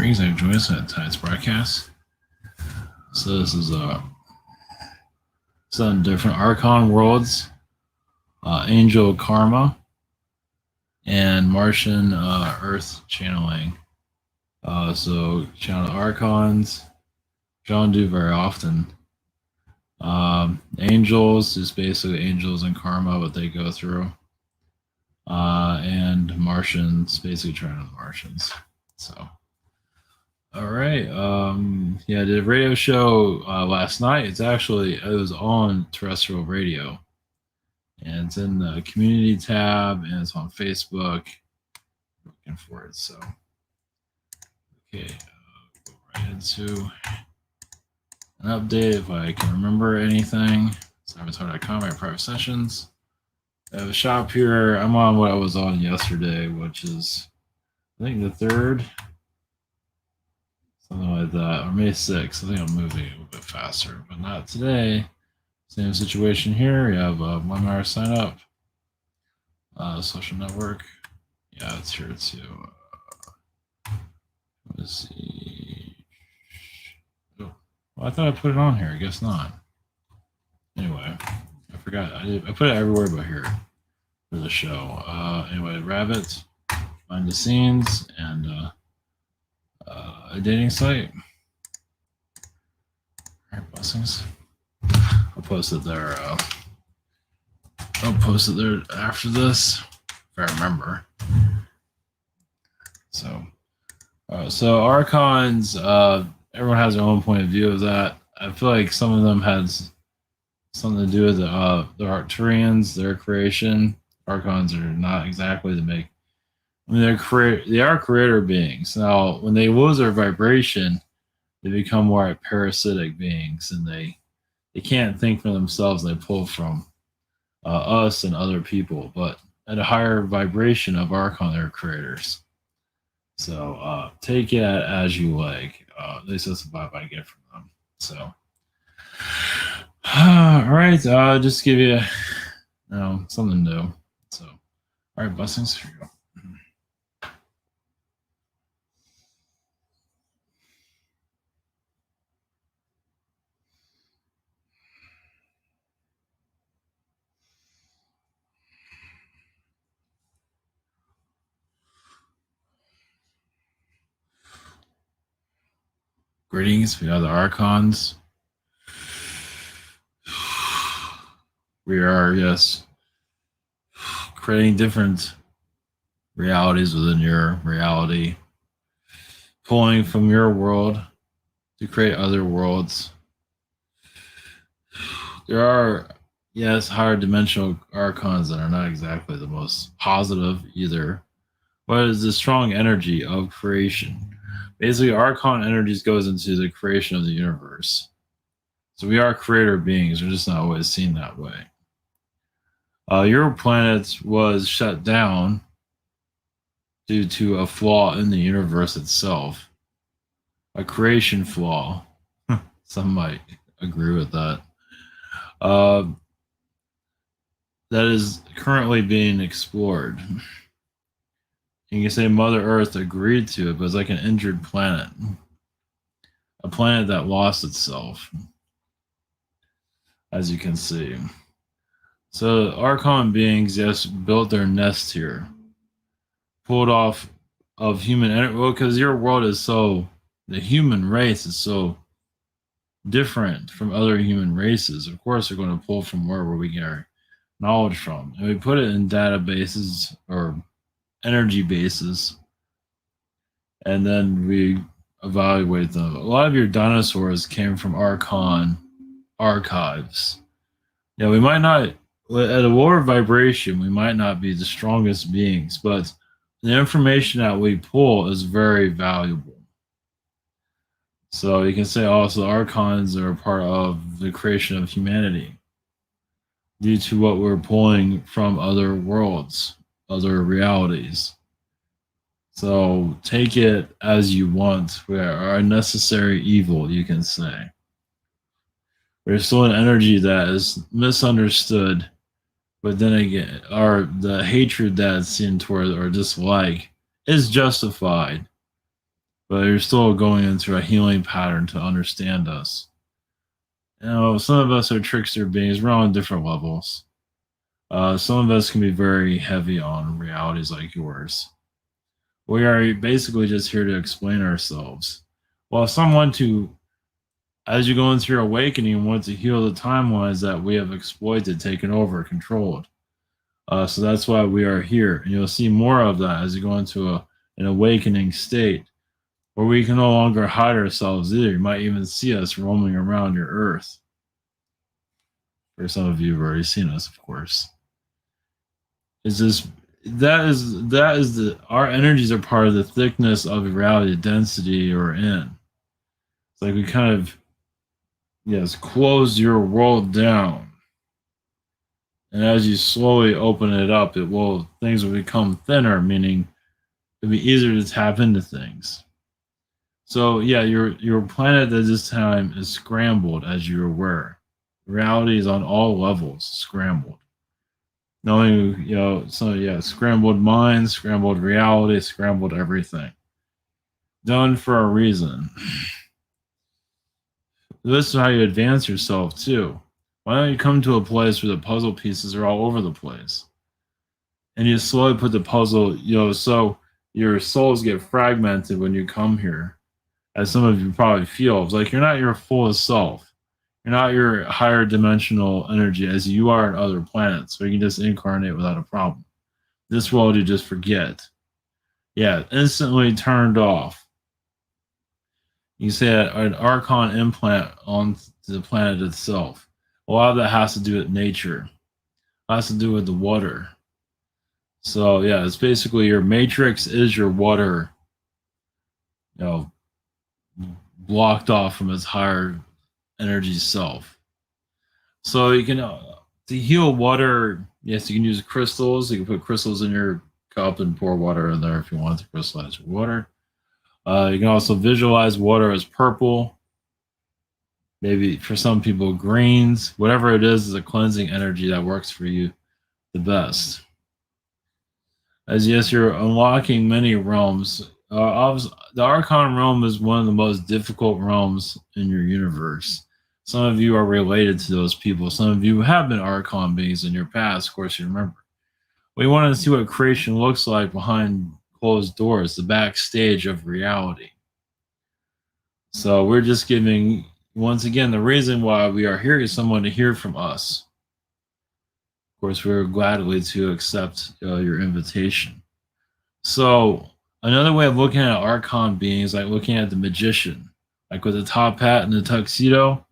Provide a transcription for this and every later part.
Thanks for joining us at tonight's broadcast. So this is some different Archon worlds, Angel Karma, and Martian Earth channeling. So channel Archons, don't do very often. Angels is basically angels and karma, what they go through. And Martians, basically trying to Martians. So, all right. Yeah, I did a radio show last night. It was on terrestrial radio, and it's in the community tab, and it's on Facebook. Looking for it. So, okay, go right into an update if I can remember anything. So avatar.com, my private sessions. I have a shop here. I'm on what I was on yesterday, which is, I think, the 3rd. Something like that. Or May 6th. I think I'm moving a little bit faster, but not today. Same situation here. You have 1 hour sign up. Social network. Yeah, it's here too. Let's see. Oh, well, I thought I put it on here. I guess not. Anyway, I forgot. I put it everywhere but here for the show. Anyway, Rabbit, behind the scenes, and a dating site. All right, blessings. I'll post it there. I'll post it there after this, if I remember. So Archons, everyone has their own point of view of that. I feel like some of them has something to do with the Arcturians, their creation. Archons are not exactly to make. I mean, they are creator beings. Now, when they lose their vibration, they become more like parasitic beings, and they can't think for themselves. They pull from us and other people, but at a higher vibration of Archon, they're creators. So take it as you like. At least that's the vibe I get from them. So, all right, just give you something new. So, all right, blessings. Here you go. Greetings, we are the Archons. We are, yes, creating different realities within your reality, pulling from your world to create other worlds. There are, yes, higher dimensional Archons that are not exactly the most positive either, but it's the strong energy of creation. Basically, Archon energies goes into the creation of the universe. So we are creator beings. We're just not always seen that way. Your planet was shut down due to a flaw in the universe itself. A creation flaw. Some might agree with that. That is currently being explored. You can say Mother Earth agreed to it, but it's like an injured planet. A planet that lost itself, as you can see. So Archon beings, yes, built their nest here. Pulled off of human energy. Well, because your world is so, the human race is so different from other human races. Of course, they're going to pull from where we get our knowledge from. And we put it in databases or energy bases, and then we evaluate them. A lot of your dinosaurs came from Archon archives. Yeah, we might not, at a lower vibration, we might not be the strongest beings, but the information that we pull is very valuable. So you can say also Archons are a part of the creation of humanity due to what we're pulling from other worlds, other realities. So take it as you want. We are a necessary evil, you can say. There's still an energy that is misunderstood, but then again, the hatred that's seen toward or dislike is justified. but you're still going into a healing pattern to understand us. You know, some of us are trickster beings. We're on different levels. Some of us can be very heavy on realities like yours. We are basically just here to explain ourselves. Well, someone to, as you go into your awakening, want to heal the timelines that we have exploited, taken over, controlled. So that's why we are here. And you'll see more of that as you go into an awakening state where we can no longer hide ourselves either. You might even see us roaming around your earth. For some of you have already seen us, of course. It's just that is the our energies are part of the thickness of reality, density or in. It's like we kind of yes, close your world down. And as you slowly open it up, things will become thinner, meaning it'll be easier to tap into things. So yeah, your planet at this time is scrambled, as you're aware. Reality is on all levels scrambled. Knowing, so yeah, scrambled minds, scrambled reality, scrambled everything. Done for a reason. This is how you advance yourself too. Why don't you come to a place where the puzzle pieces are all over the place? And you slowly put the puzzle, so your souls get fragmented when you come here, as some of you probably feel. It's like you're not your fullest self. You're not your higher dimensional energy as you are in other planets, so you can just incarnate without a problem. This world, you just forget. Yeah, instantly turned off. You say an archon implant on the planet itself. A lot of that has to do with nature. It has to do with the water. So yeah, it's basically your matrix is your water, you know, blocked off from its higher energy self. So you can to heal water. Yes, you can use crystals. You can put crystals in your cup and pour water in there if you want to crystallize your water. You can also visualize water as purple. Maybe for some people, greens. Whatever it is a cleansing energy that works for you the best. As yes, you're unlocking many realms. The Archon realm is one of the most difficult realms in your universe. Some of you are related to those people. Some of you have been Archon beings in your past. Of course, you remember. We want to see what creation looks like behind closed doors, the backstage of reality. So we're just giving, once again, the reason why we are here is someone to hear from us. Of course, we're gladly to accept your invitation. So another way of looking at Archon beings, like looking at the magician, like with the top hat and the tuxedo,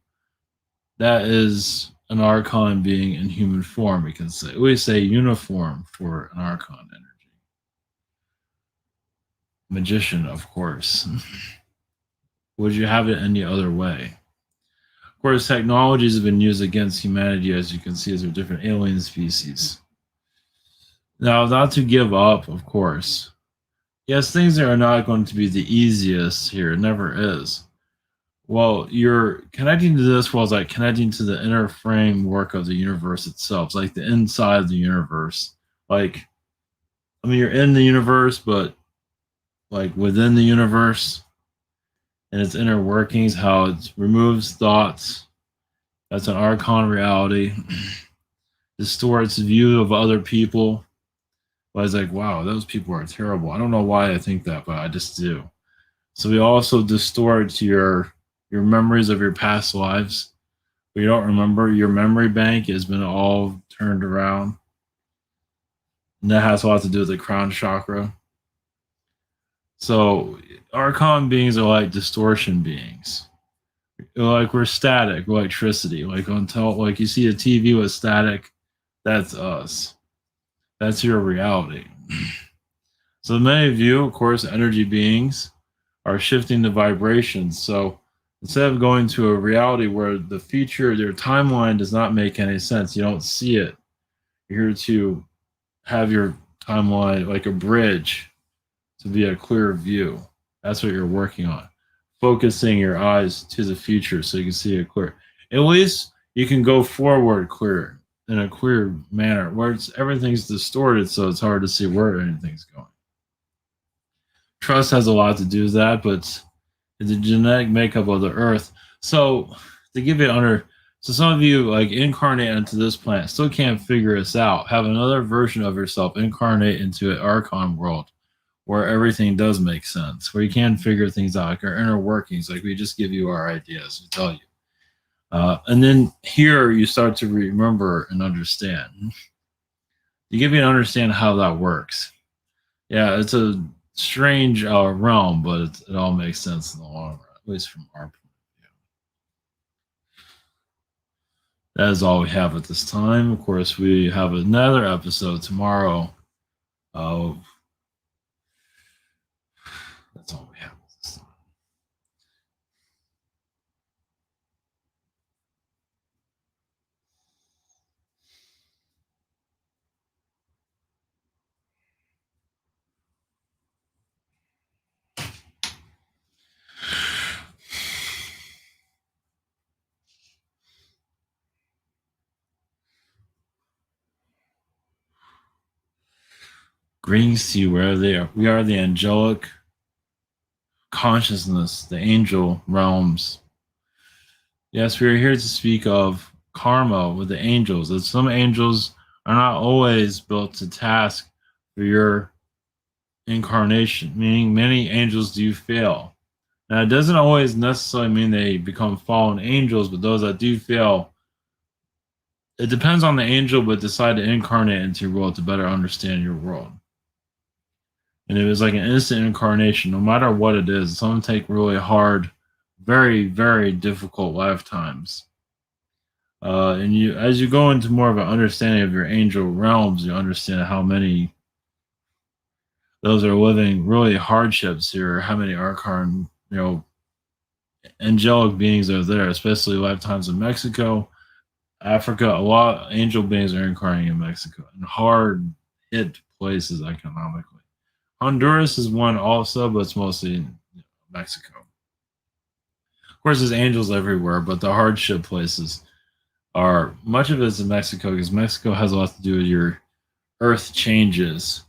that is an Archon being in human form. We say uniform for an Archon energy. Magician, of course. Would you have it any other way? Of course, technologies have been used against humanity, as you can see, as they're different alien species. Now, not to give up, of course. Yes, things are not going to be the easiest here. It never is. Well, you're connecting to this world, like connecting to the inner framework of the universe itself. It's like the inside of the universe. Like, I mean, you're in the universe, but like within the universe and its inner workings, how it removes thoughts. That's an Archon reality. Distorts view of other people. I was like, wow, those people are terrible. I don't know why I think that, but I just do. So we also distort your memories of your past lives. But you don't remember. Your memory bank has been all turned around. And that has a lot to do with the crown chakra. So Archon beings are like distortion beings. Like we're static, we're electricity. Like you see a TV with static, that's us. That's your reality. So many of you, of course, energy beings, are shifting the vibrations. So instead of going to a reality where the future, your timeline does not make any sense, you don't see it. You're here to have your timeline like a bridge to be a clearer view. That's what you're working on. Focusing your eyes to the future so you can see it clear. At least you can go forward clearer in a clear manner where everything's distorted, so it's hard to see where anything's going. Trust has a lot to do with that, but the genetic makeup of the Earth. So to give it under, so some of you like incarnate into this planet, still can't figure this out. Have another version of yourself incarnate into an Archon world where everything does make sense, where you can figure things out, like our inner workings. Like we just give you our ideas, we tell you. And then here you start to remember and understand. You give you an understand how that works. Yeah, it's a strange realm, but it all makes sense in the long run, at least from our point of view. That is all we have at this time. Of course, we have another episode tomorrow. Uh, that's all we have at this time. Greetings to you wherever they are. We are the angelic consciousness, the angel realms. Yes, we are here to speak of karma with the angels. That some angels are not always built to task for your incarnation, meaning many angels do fail. Now, it doesn't always necessarily mean they become fallen angels, but those that do fail, it depends on the angel, but decide to incarnate into your world to better understand your world. And it was like an instant incarnation, no matter what it is. Some take really hard, very, very difficult lifetimes. And you, as you go into more of an understanding of your angel realms, you understand how many those are living really hardships here, how many archon, angelic beings are there, especially lifetimes in Mexico, Africa. A lot of angel beings are incarnating in Mexico in hard hit places economically. Honduras is one also, but it's mostly in Mexico. Of course, there's angels everywhere, but the hardship places are much of it is in Mexico because Mexico has a lot to do with your earth changes.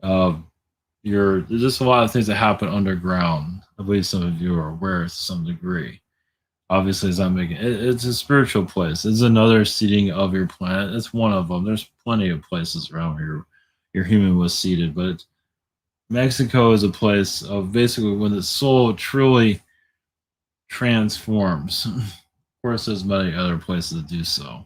There's just a lot of things that happen underground. I believe some of you are aware to some degree. Obviously, it's not making it's a spiritual place. It's another seeding of your planet. It's one of them. There's plenty of places around here your human was seeded, but Mexico is a place of basically when the soul truly transforms. Of course, there's many other places that do so.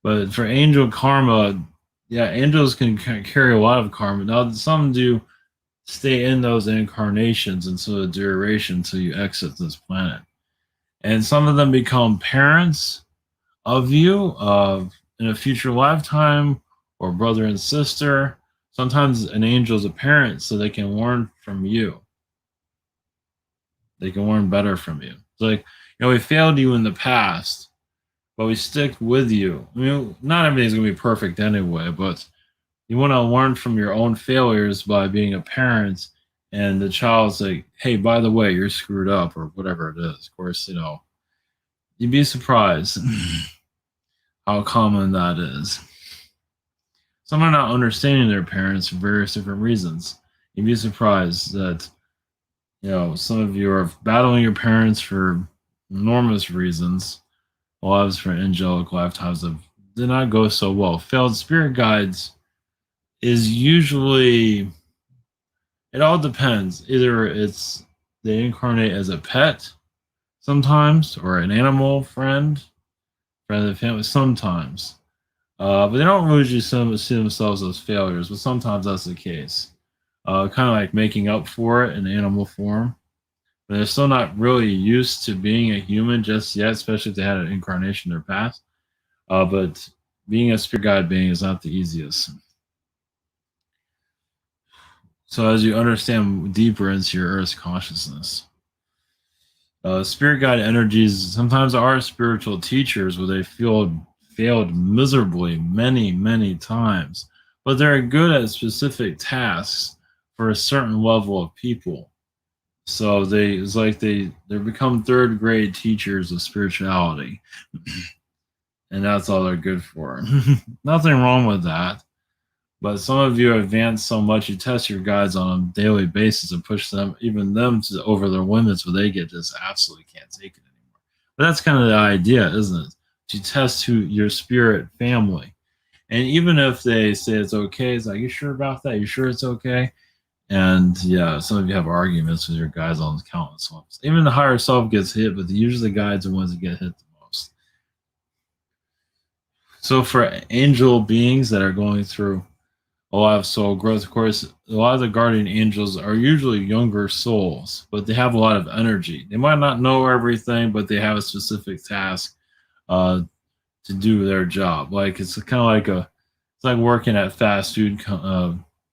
But for angel karma, yeah, angels can carry a lot of karma. Now, some do stay in those incarnations until the duration until you exit this planet. And some of them become parents of you in a future lifetime or brother and sister. Sometimes an angel is a parent so they can learn from you. They can learn better from you. It's like, we failed you in the past, but we stick with you. I mean, not everything's going to be perfect anyway, but you want to learn from your own failures by being a parent, and the child's like, hey, by the way, you're screwed up, or whatever it is. Of course, you'd be surprised how common that is. Some are not understanding their parents for various different reasons. You'd be surprised that, some of you are battling your parents for enormous reasons. A lot of us for angelic lifetimes did not go so well. Failed spirit guides is usually, it all depends. Either they incarnate as a pet sometimes, or an animal friend of the family sometimes. But they don't usually see themselves as failures, but sometimes that's the case. Kind of like making up for it in animal form. But they're still not really used to being a human just yet, especially if they had an incarnation in their past. But being a spirit guide being is not the easiest. So as you understand deeper into your Earth's consciousness, spirit guide energies sometimes are spiritual teachers where they failed miserably many, many times, but they're good at specific tasks for a certain level of people. So they become third grade teachers of spirituality, and that's all they're good for. Nothing wrong with that, But some of you advance so much, you test your guides on a daily basis and push them, even them, to over their limits, where they get just absolutely can't take it anymore. But that's kind of the idea, isn't it? To test who your spirit family. And even if they say it's okay, it's like, you sure about that? You sure it's okay? And yeah, some of you have arguments with your guides on countless levels. Even the higher self gets hit, but usually the guides are the ones that get hit the most. So for angel beings that are going through a lot of soul growth, of course, a lot of the guardian angels are usually younger souls, but they have a lot of energy. They might not know everything, but they have a specific task uh, to do their job. Like it's kind of like it's like working at fast food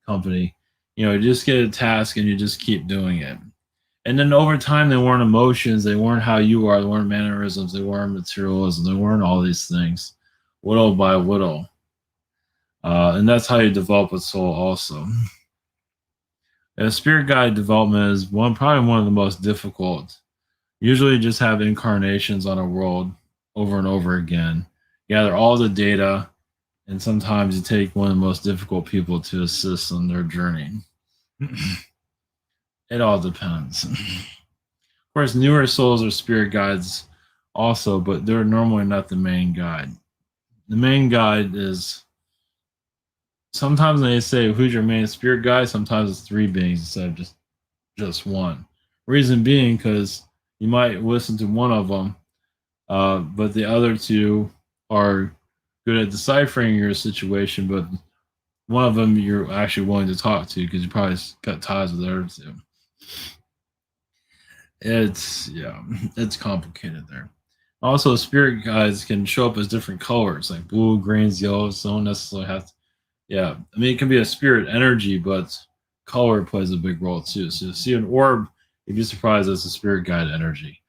company. You just get a task and you just keep doing it. And then over time, they learn emotions. They learn how you are. They learn mannerisms. They learn materialism. They learn all these things, little by little. And that's how you develop a soul also. And spirit guide development is probably one of the most difficult. Usually you just have incarnations on a world over and over again, gather all the data, and sometimes you take one of the most difficult people to assist on their journey. It all depends. Of course, newer souls are spirit guides also, but they're normally not the main guide. The main guide is, sometimes they say, who's your main spirit guide? Sometimes it's 3 beings instead of just one. Reason being, because you might listen to one of them, but the other 2 are good at deciphering your situation, but one of them you're actually willing to talk to because you probably cut ties with the other 2. It's complicated there. Also, spirit guides can show up as different colors, like blue, greens, yellows. So don't necessarily have to. Yeah, I mean, it can be a spirit energy, but color plays a big role too. So you see an orb, you'd be surprised that's a spirit guide energy.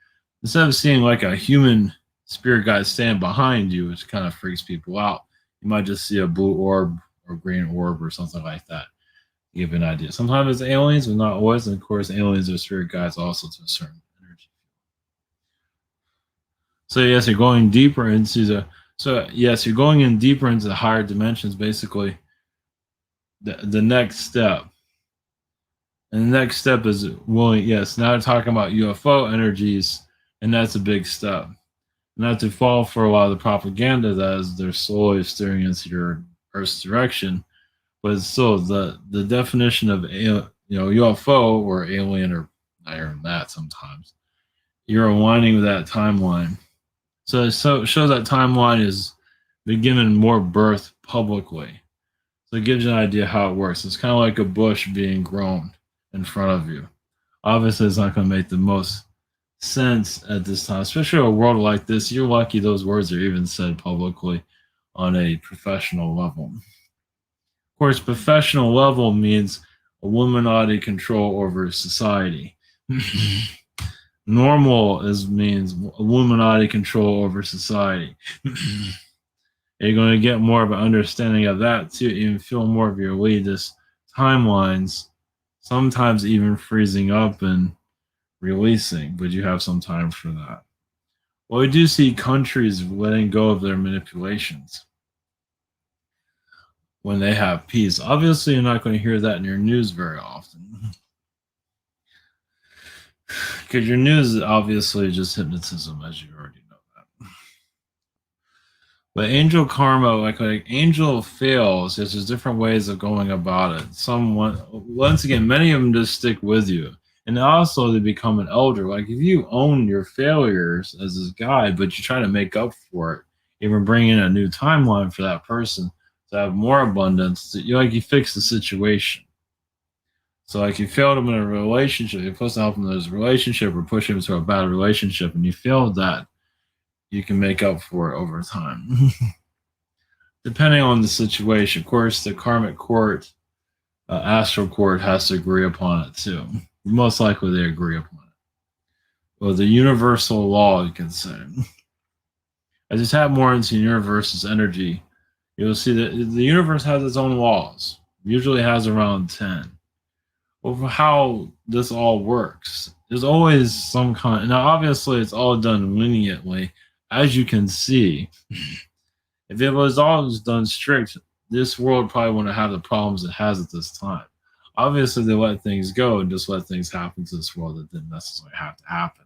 Instead of seeing like a human spirit guide stand behind you, which kind of freaks people out, you might just see a blue orb or green orb or something like that. Give you an idea. Sometimes it's aliens, but not always. And of course, aliens are spirit guides also to a certain energy. So yes, you're going deeper into you're going in deeper into the higher dimensions, basically. The next step. And the next step is willing, yes, now we're talking about UFO energies, and that's a big step. Not to fall for a lot of the propaganda that is they're slowly steering into your Earth's direction, but still the definition of UFO or alien, or higher than that sometimes, you're aligning with that timeline. So it shows that timeline is beginning more birth publicly. So it gives you an idea how it works. It's kind of like a bush being grown in front of you. Obviously, it's not going to make the most sense at this time, especially a world like this. You're lucky those words are even said publicly on a professional level. Of course, professional level means Illuminati control over society. Normal means Illuminati control over society. You're going to get more of an understanding of that too. You feel more of your elitist timelines, sometimes even freezing up and releasing, but you have some time for that. Well, we do see countries letting go of their manipulations when they have peace. Obviously, you're not going to hear that in your news very often. Because your news is obviously just hypnotism, as you already know that. But angel karma, like angel fails, there's different ways of going about it. Once again, many of them just stick with you. And also they become an elder. Like if you own your failures as this guide, but you try to make up for it, even bring in a new timeline for that person to have more abundance, you fix the situation. So like you failed them in a relationship, you're supposed to help them in this relationship or push them into a bad relationship, and you failed that, you can make up for it over time. Depending on the situation. Of course, the karmic court, astral court has to agree upon it too. Most likely they agree upon it. Well, the universal law, you can say. As you tap more into the universe's energy, you'll see that the universe has its own laws. Usually has around 10. Well, for how this all works, there's always some kind. Now, obviously, it's all done leniently, as you can see. If it was all done strict, this world probably wouldn't have the problems it has at this time. Obviously, they let things go and just let things happen to this world that didn't necessarily have to happen.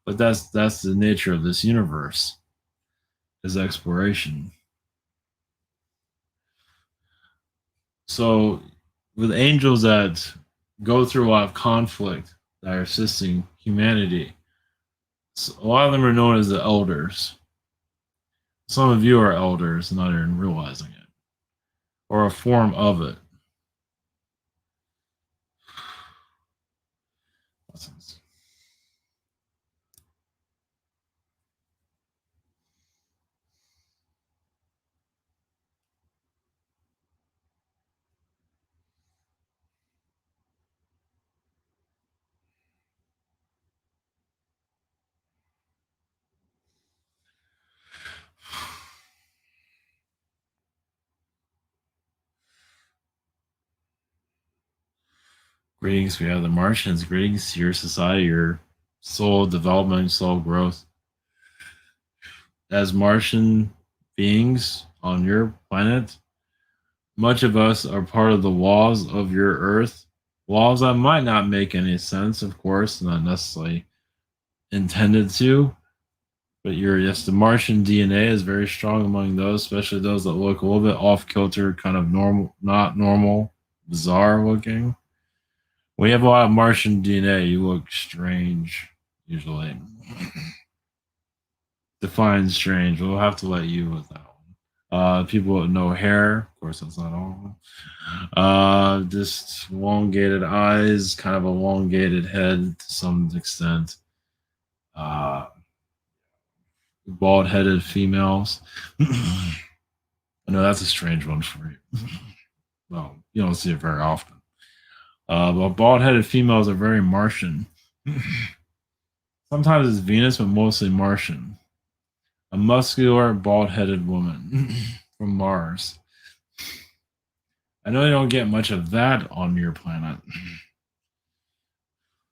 But that's the nature of this universe is exploration. So with angels that go through a lot of conflict that are assisting humanity, so a lot of them are known as the elders. Some of you are elders, not even realizing it, or a form of it. Greetings, we have the Martians. Greetings to your society, your soul development, soul growth. As Martian beings on your planet, much of us are part of the walls of your Earth. Walls that might not make any sense, of course, not necessarily intended to. But yes, the Martian DNA is very strong among those, especially those that look a little bit off kilter, kind of normal, not normal, bizarre looking. When you have a lot of Martian DNA, you look strange, usually. Define strange. We'll have to let you with that one. People with no hair, of course, that's not all of them. Just elongated eyes, kind of elongated head to some extent. Bald-headed females. I know that's a strange one for you. Well, you don't see it very often. But bald-headed females are very Martian. Sometimes it's Venus, but mostly Martian. A muscular, bald-headed woman from Mars. I know you don't get much of that on your planet.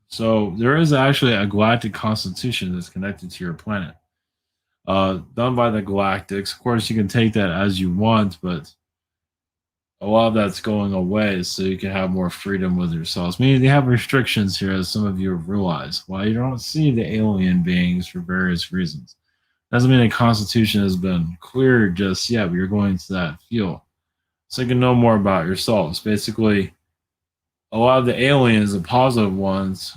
So there is actually a galactic constitution that's connected to your planet. Done by the galactics. Of course, you can take that as you want, but a lot of that's going away so you can have more freedom with yourselves. Meaning they have restrictions here, as some of you have realized. Why you don't see the alien beings for various reasons. Doesn't mean the Constitution has been cleared just yet, but you're going to that field. So you can know more about yourselves. Basically, a lot of the aliens, the positive ones,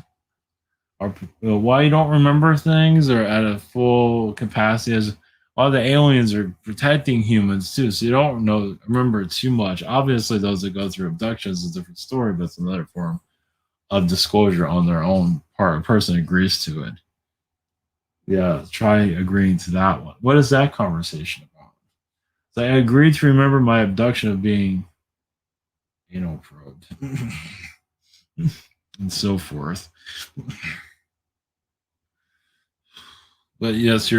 are why you don't remember things or at a full capacity as a lot of the aliens are protecting humans too, so you don't remember too much. Obviously, those that go through abductions is a different story, but it's another form of disclosure on their own part. A person agrees to it. Yeah, try agreeing to that one. What is that conversation about? So I agreed to remember my abduction of being probed and so forth. But yes,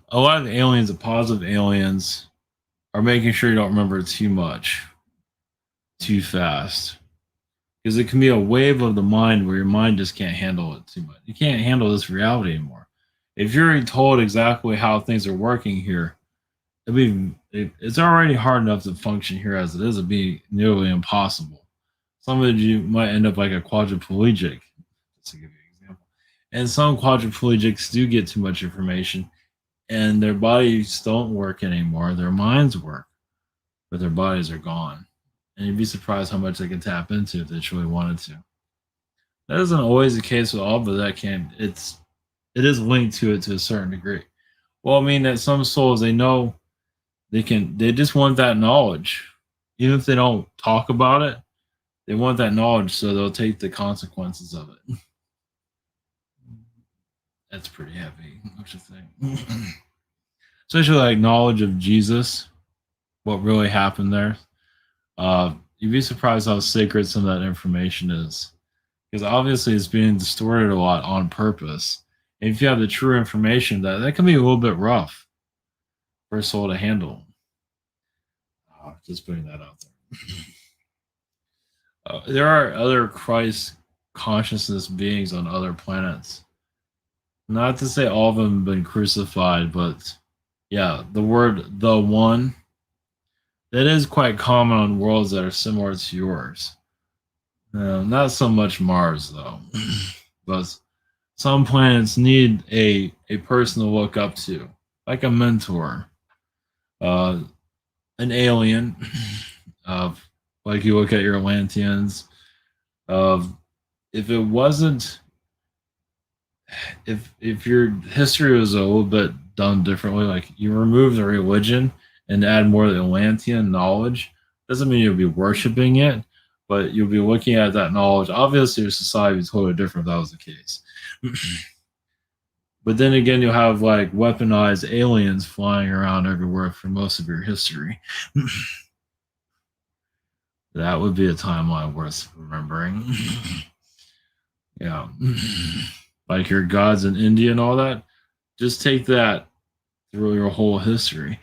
a lot of the aliens, the positive aliens, are making sure you don't remember too much, too fast. Because it can be a wave of the mind where your mind just can't handle it too much. You can't handle this reality anymore. If you're told exactly how things are working here, it's already hard enough to function here as it is. It'd be nearly impossible. Some of you might end up like a quadriplegic, just to give you an example. And some quadriplegics do get too much information and their bodies don't work anymore. Their minds work, but their bodies are gone. And you'd be surprised how much they can tap into if they truly wanted to. That isn't always the case with all, but it is linked to it to a certain degree. Well, I mean that some souls they just want that knowledge. Even if they don't talk about it, they want that knowledge, so they'll take the consequences of it. That's pretty heavy, don't you think? Especially like knowledge of Jesus, what really happened there. You'd be surprised how sacred some of that information is. Because obviously it's being distorted a lot on purpose. And if you have the true information, that can be a little bit rough for a soul to handle. Just putting that out there. There are other Christ consciousness beings on other planets. Not to say all of them have been crucified, but yeah, the word the one That is quite common on worlds that are similar to yours. Not so much Mars though, but some planets need a person to look up to, like a mentor, uh, an alien. Of like you look at your Atlanteans. Of if it wasn't, if your history was a little bit done differently, like you remove the religion and add more of the Atlantean knowledge, doesn't mean you'll be worshiping it, but you'll be looking at that knowledge. Obviously, your society would be totally different if that was the case. But then again, you'll have like weaponized aliens flying around everywhere for most of your history. That would be a timeline worth remembering. Yeah. Like your gods in India and all that. Just take that through your whole history.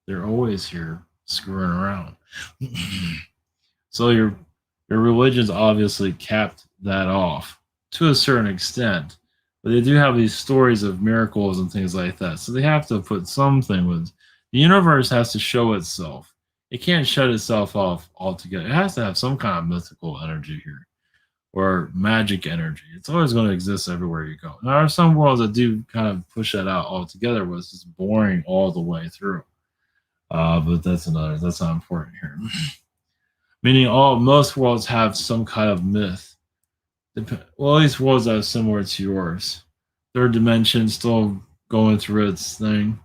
They're always here screwing around. So your religion's obviously capped that off to a certain extent. But they do have these stories of miracles and things like that. So they have to put something with the universe has to show itself. It can't shut itself off altogether. It has to have some kind of mythical energy here or magic energy. It's always going to exist everywhere you go. Now, there are some worlds that do kind of push that out altogether, where it's just boring all the way through. But that's not important here. Meaning, most worlds have some kind of myth. Well, at least worlds that are similar to yours. Third dimension still going through its thing.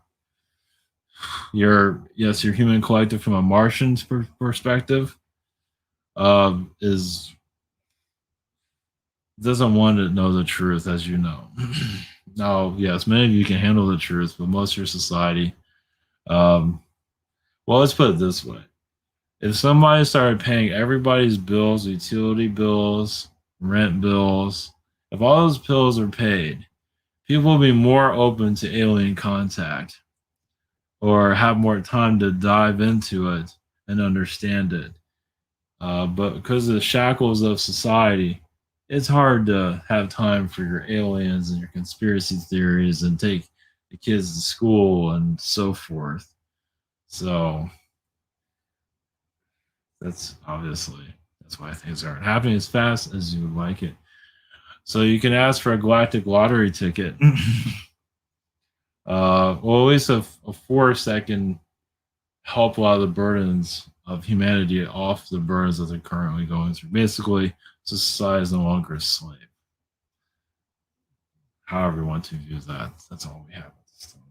Your human collective from a Martian's perspective is doesn't want to know the truth, as you know. Now, yes, many of you can handle the truth, but most of your society, um, well, let's put it this way: if somebody started paying everybody's bills, utility bills, rent bills, if all those bills are paid, people will be more open to alien contact or have more time to dive into it and understand it. But because of the shackles of society, it's hard to have time for your aliens and your conspiracy theories and take the kids to school and so forth. So that's why things aren't happening as fast as you would like it. So you can ask for a galactic lottery ticket. Well, at least a force that can help a lot of the burdens of humanity off the burdens that they're currently going through. Basically, society is no longer a slave. However you want to view that, that's all we have at this time.